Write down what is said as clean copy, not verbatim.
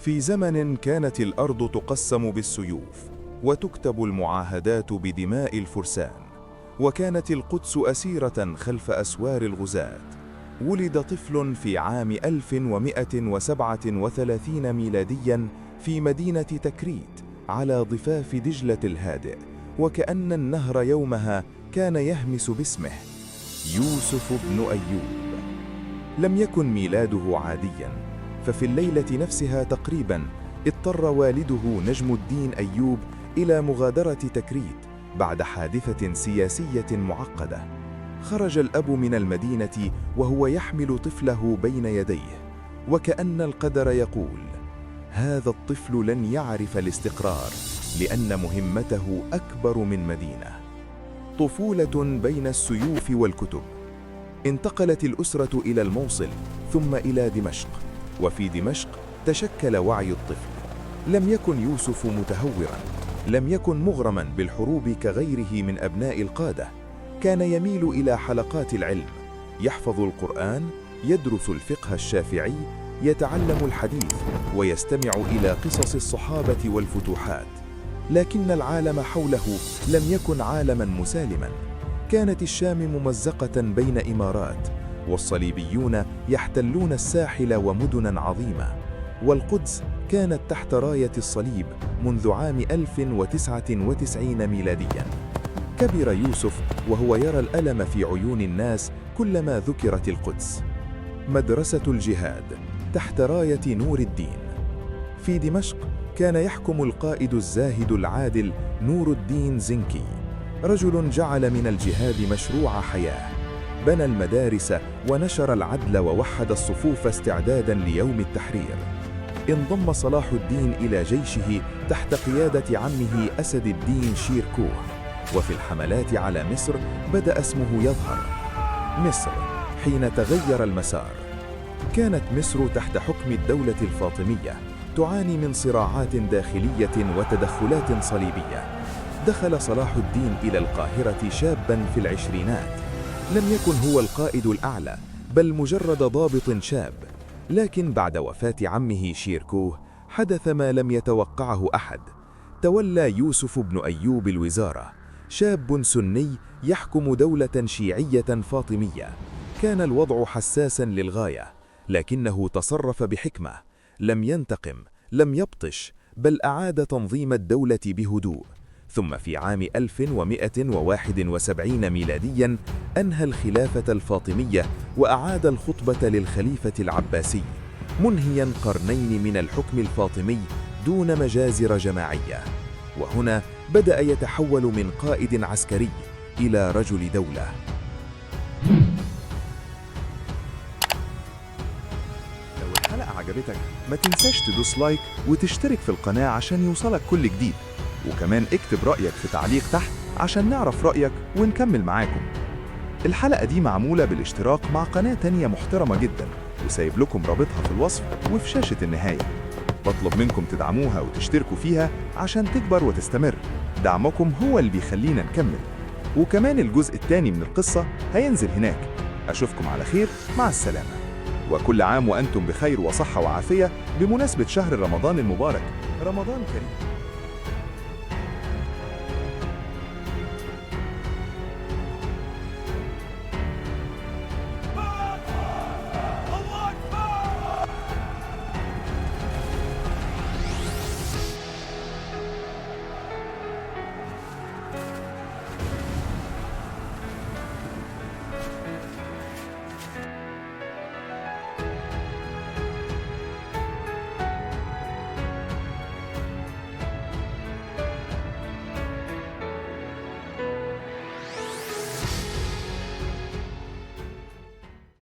في زمن كانت الأرض تقسم بالسيوف وتكتب المعاهدات بدماء الفرسان، وكانت القدس أسيرة خلف أسوار الغزاة، ولد طفل في عام 1137 ميلادياً في مدينة تكريت على ضفاف دجلة الهادئ، وكأن النهر يومها كان يهمس باسمه: يوسف بن أيوب. لم يكن ميلاده عادياً، ففي الليلة نفسها تقريباً اضطر والده نجم الدين أيوب إلى مغادرة تكريت بعد حادثة سياسية معقدة. خرج الأب من المدينة وهو يحمل طفله بين يديه، وكأن القدر يقول: هذا الطفل لن يعرف الاستقرار، لأن مهمته أكبر من مدينة. طفولة بين السيوف والكتب. انتقلت الأسرة إلى الموصل ثم إلى دمشق، وفي دمشق تشكل وعي الطفل. لم يكن يوسف متهورا، لم يكن مغرما بالحروب كغيره من أبناء القادة. كان يميل إلى حلقات العلم، يحفظ القرآن، يدرس الفقه الشافعي، يتعلم الحديث، ويستمع إلى قصص الصحابة والفتوحات. لكن العالم حوله لم يكن عالما مسالما. كانت الشام ممزقة بين إمارات، والصليبيون يحتلون الساحل ومدنا عظيمة، والقدس كانت تحت راية الصليب منذ عام 1099 ميلادياً. كبر يوسف وهو يرى الألم في عيون الناس كلما ذكرت القدس. مدرسة الجهاد تحت راية نور الدين. في دمشق كان يحكم القائد الزاهد العادل نور الدين زنكي، رجل جعل من الجهاد مشروع حياة. بنى المدارس ونشر العدل ووحد الصفوف استعدادا ليوم التحرير. انضم صلاح الدين إلى جيشه تحت قيادة عمه أسد الدين شيركوه، وفي الحملات على مصر بدأ اسمه يظهر. مصر حين تغير المسار. كانت مصر تحت حكم الدولة الفاطمية تعاني من صراعات داخلية وتدخلات صليبية. دخل صلاح الدين إلى القاهرة شاباً في العشرينات. لم يكن هو القائد الأعلى، بل مجرد ضابط شاب. لكن بعد وفاة عمه شيركوه حدث ما لم يتوقعه أحد. تولى يوسف بن أيوب الوزارة، شاب سني يحكم دولة شيعية فاطمية. كان الوضع حساساً للغاية، لكنه تصرف بحكمة. لم ينتقم، لم يبطش، بل أعاد تنظيم الدولة بهدوء. ثم في عام 1171 ميلادياً أنهى الخلافة الفاطمية وأعاد الخطبة للخليفة العباسي، منهياً قرنين من الحكم الفاطمي دون مجازر جماعية. وهنا بدأ يتحول من قائد عسكري إلى رجل دولة. لو الحلقة عجبتك ما تنساش تدوس لايك وتشترك في القناة عشان يوصلك كل جديد، وكمان اكتب رأيك في تعليق تحت عشان نعرف رأيك ونكمل معاكم. الحلقة دي معمولة بالاشتراك مع قناة تانية محترمة جدا، وسايب لكم رابطها في الوصف وفي شاشة النهاية. بطلب منكم تدعموها وتشتركوا فيها عشان تكبر وتستمر. دعمكم هو اللي بيخلينا نكمل. وكمان الجزء الثاني من القصة هينزل هناك. أشوفكم على خير، مع السلامة. وكل عام وأنتم بخير وصحة وعافية بمناسبة شهر رمضان المبارك. رمضان كريم.